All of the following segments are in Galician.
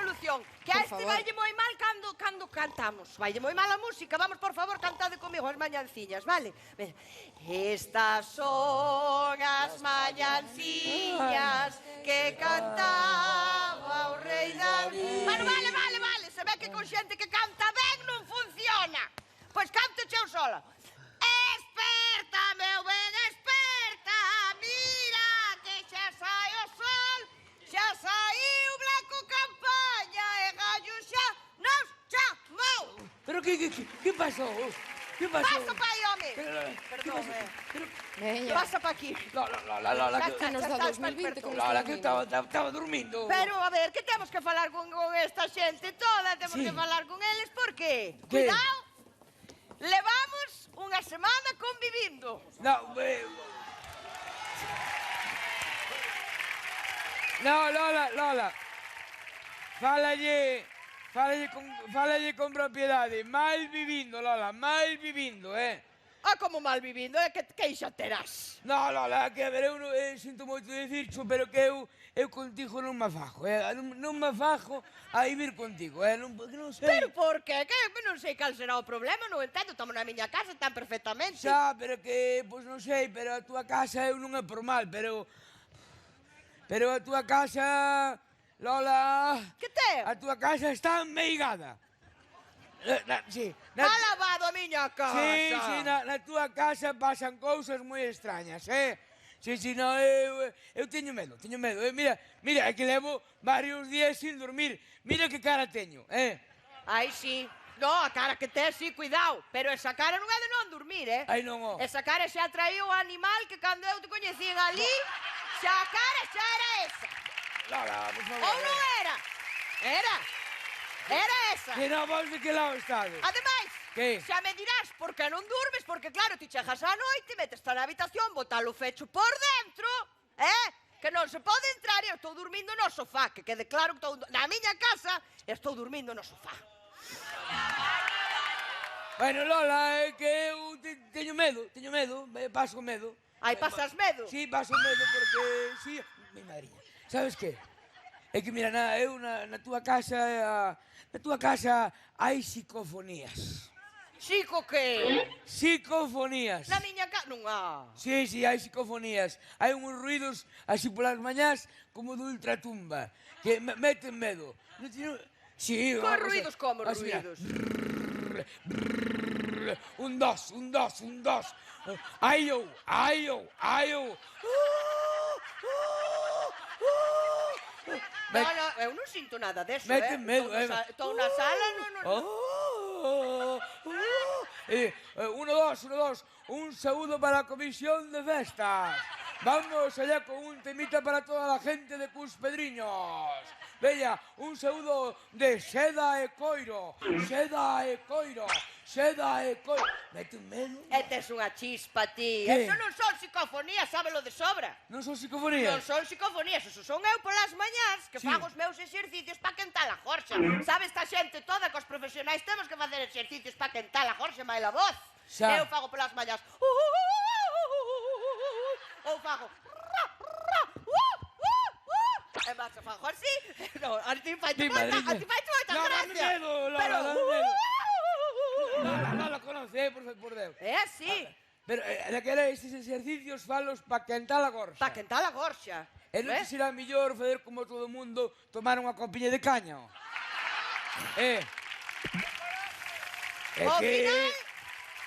solución. Que a este vaille moi mal cando cantamos. Vaille moi mal a música. Vamos, por favor, cantade comigo as mañanciñas, vale? Estas son as mañanciñas que cantaba o rei David. Bueno, vale. Se ve que con xente que canta ben non funciona. Pois canto eu sola. Esperta, meu ben, esperta. Mira que xa sai o sol. Xa saiu Blanco Campaña e Gallo xa nos chamou. Pero que pasou? Que pasou? Pasa pa aí, home. Perdón, pasa pa aquí. Lola, Que nos dá 2020 con Lola, este que menino. estaba dormindo. Pero, a ver, que temos que falar con esta xente toda? Temos que falar con eles, por qué? Que? Cuidado, levamos unha semana convivindo. No, Lola. Fálalle con propiedade. Mal vivindo, Lola, mal vivindo, Ah, como mal vivindo, que queixa terás? No, Lola, que a ver, eu sinto moito dicircho, pero que eu contigo non me fajo, non me fajo a vivir contigo, non sei. Pero por qué? Que non sei cal será o problema, non entendo, estamos na miña casa tan perfectamente. Xa, pero que, pois non sei, pero a túa casa eu non é por mal, pero a túa casa, Lola... Que te? A túa casa está meigada. Sí. Ha lavado a miña casa. Sí, na túa casa pasan cousas moi extrañas, Sí, no, eu teño medo. Mira, é que levo varios días sin dormir. Mira que cara teño, Ai, sí. No, a cara que tes, sí, cuidado. Pero esa cara non é de non dormir, Ai, non, ó. Esa cara xa traía o animal que cando eu te coñecín ali, xa a cara xa era esa. Lola, por favor. Ou non era? Era esa. Que non vos de que lado estades? Ademais, Que? xa me dirás por que non durmes, porque claro, ti chegas á noite, metes na habitación, botalo fecho por dentro, que non se pode entrar e eu estou dormindo no sofá, que quede claro que estou na miña casa e estou dormindo no sofá. Bueno, Lola, é que eu teño medo, paso medo. Ai, pasas medo? Sí, paso medo porque, sí, mi madriña. Sabes que? É que, mira, eu na túa casa hai psicofonías. Xico que? Psicofonías. Na miña casa non há. Sí, hai psicofonías. Hai uns ruidos así polas mañás como de ultratumba, que meten medo. Sí, Que ruidos como así, ruidos? Un dos. Ai, eu. No, eu non sinto nada deso, Meten medo, Estou na sala, non. Uno, dos. Un saúdo para a comisión de festas. Vamos allá con un temita para toda la gente de Cuspedriños. Veña, un saúdo de seda e coiro. Mete un medo. E tes unha chispa, ti. Que? Eso non son psicofonías, sábelo de sobra. Non son psicofonías? Non son psicofonías, eso son eu polas mañás que fago os meus exercicios para quentar a gorxa. Sabe esta xente toda que os profesionais temos que facer exercicios para quentar a gorxa máis a voz. Eu fago polas mañás. Ou fago. E máis fago así. Non, a ti fai moita gracia. Lola, conoce, por Deus. É así. Pero daquela estes exercicios falos para quentar a gorxa. Para quentar a gorxa. E non te será mellor fazer como todo o mundo, tomar unha copiña de caña?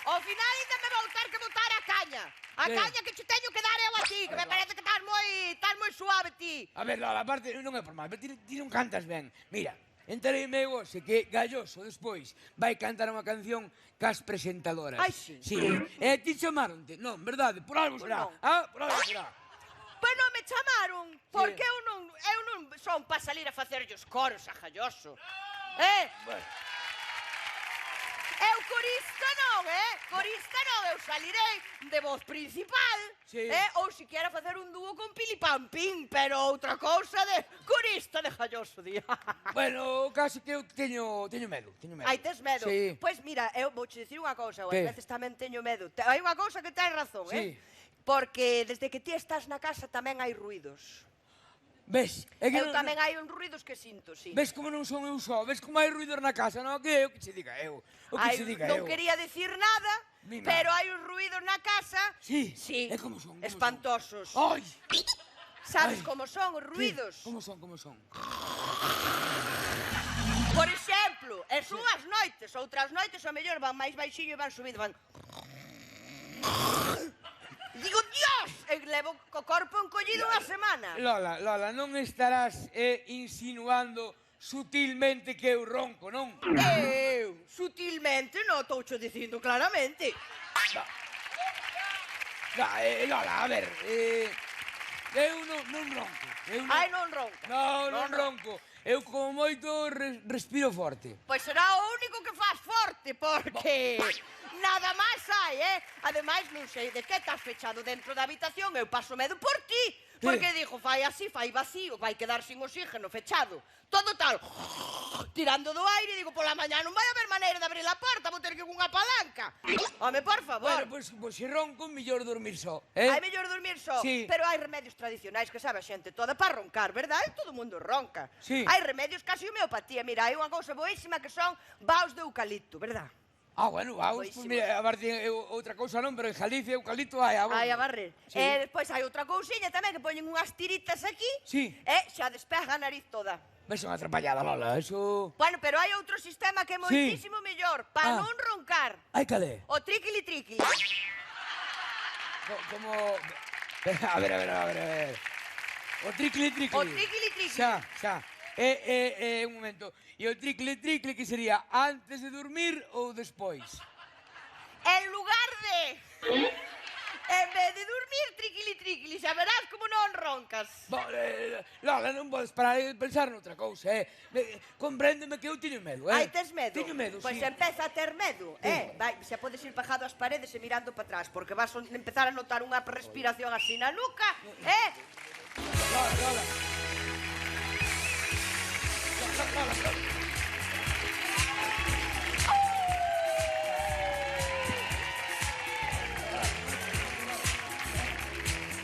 Ao final ainda me vou ter que botar a caña. A caña que te teño que dar eu a ti, que me parece que estás moi suave ti. A ver, Lola, aparte non é por mal, pero ti non cantas ben. Mira, entereime hoxe que Galloso despois vai cantar unha canción cas presentadoras. Ai, sí. Sí, e ti chamaronte? Non, verdade, por algo será. Por algo será. Pois non me chamaron, porque eu non son para salir a facerlle os coros a Galloso. Bueno. Eu corista non, Corista non, eu salirei de voz principal, ou se quero facer un dúo con Pilipampín, pero outra cousa de corista de Galloso, di. Bueno, casi que eu teño medo. Ai, tes medo? Sí. Pois mira, eu vouche dicir unha cousa, eu Que? ás veces tamén teño medo. Hai unha cousa que tens razón, Sí. Porque desde que ti estás na casa tamén hai ruidos. Ves? É que Eu non- tamén hai uns ruidos que sinto, sí. Ves como non son eu só? Ves como hai ruidos na casa, non? Que eu que se diga eu. O que Ai, se diga non eu. quería decir nada, Mima. pero hai uns ruidos na casa. Sí. Sí. E como son? Como Espantosos. Ai! Sabes Ai. como son os ruidos? Como son? Como son? Por exemplo, e son as noites, outras noites ao mellor van máis baixiño e van subindo, van... Digo, Dios! E levo co corpo encollido unha semana. Lola, non estarás insinuando sutilmente que eu ronco, non? Eu, sutilmente, non estou dicindo claramente. Lola, a ver, eu non ronco. Ai, non ronca. Non ronco. Eu como moito respiro forte. Pois será o único que faz forte, porque nada máis hai, Ademais, non sei de que estás fechado dentro da habitación, eu paso medo por ti, porque dixo, fai así, fai vacío, vai quedar sin oxígeno, fechado. Todo tal, tirando do aire, digo, pola mañá non vai haber maneira de abrir a porta, vou ter que ir cunha palanca. Home, por favor. Bueno, pois se ronco, mellor dormir só, Hai mellor dormir só, Sí. pero hai remedios tradicionais que sabe a xente toda para roncar, verdade? Todo mundo ronca. Sí. Hai remedios casi homeopatía, mira, hai unha cousa boísima que son vaos de eucalipto, verdade? Bueno, pois Boísimo. mira, a parte outra cousa non, pero en Galicia eucalipto hai, Hai a barrer. Sí. E despois hai outra cousiña tamén que poñen unhas tiritas aquí Sí. e xa despega a nariz toda. Ves unha atrapallada, Lola, eso... Bueno, pero hai outro sistema que é moitísimo mellor para non roncar. Ai, calé? O triquili-triquili. Como... A ver. O triquili-triquili. O triquili-triquili. Xa. Un momento. E o triquili-triquili que sería antes de dormir ou despois? En lugar de... En vez de dormir, triquili-triquili, xa verás como non roncas. Lola, non podes parar de pensar noutra cousa, Compréndeme que eu teño medo, Ai, tes medo? Teño medo, Pois sí. empeza a ter medo, Vai, xa podes ir pajado ás paredes e mirando para atrás, porque vas a empezar a notar unha respiración así na nuca, Lola.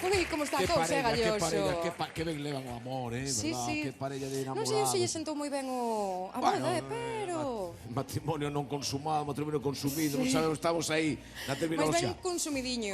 Ui, como está a cousa, Galloso? Que ben levan o amor, Sí, verdad? sí. Que parella de Non enamorados. sei se lle sentou moi ben a boda, pero... Matrimonio non consumado, matrimonio consumido, non sabemos, estamos aí na Pois terminoloxía. ben consumidiño.